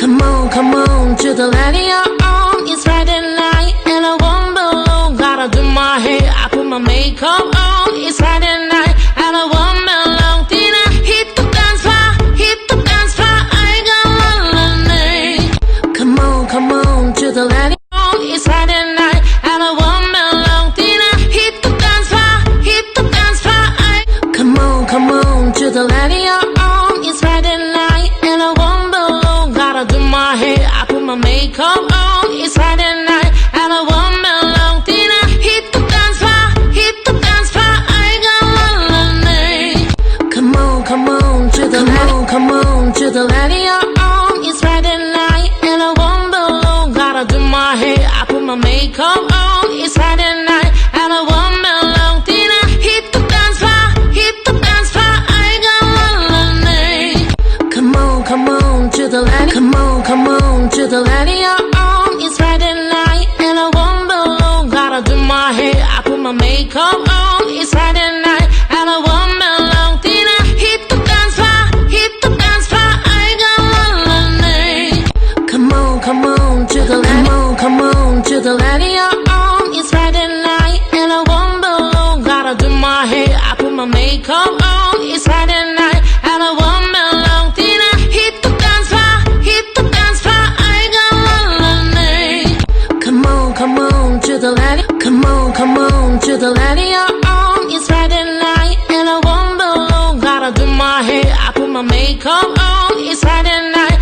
come on to the lady on. It's Friday night and I won't be alone. Gotta do my hair, I put my makeup on. It's Friday night and I won't be alone. Tina, hit the dance floor, I got lemonade. Come on to the lady on. It's Friday night and I won't be alone. Tina, hit the dance floor, come on to the lady on. It's Friday night and I won't be alone. Gotta do my hair, I put my makeup on. It's Friday night and I won't be alone. Tina, hit the dance floor, I got lemonade. Come on to the lady on. It's Friday night and I won't be alone. Gotta do my hair, I put my makeup on. It's Friday night and I won't be alone. Tina, hit the dance floor, I got lemonade. Come on to the lady. Come on to the lady on. It's Friday night and I won't be alone. Gotta do my hair, I put my makeup on. It's Friday night and I won't be alone. Tina, hit the dance floor, I got lemonade. Come on to the lady. Come on to the lady on. It's Friday night and I won't be alone. Gotta do my hair, I put my makeup on. It's Friday night and I won't be alone. Tina, hit the dance floor, I got lemonade. Come on to the lady. Come on to the lady on. It's Friday night and I won't be alone. Gotta do my hair, I put my makeup on. It's Friday night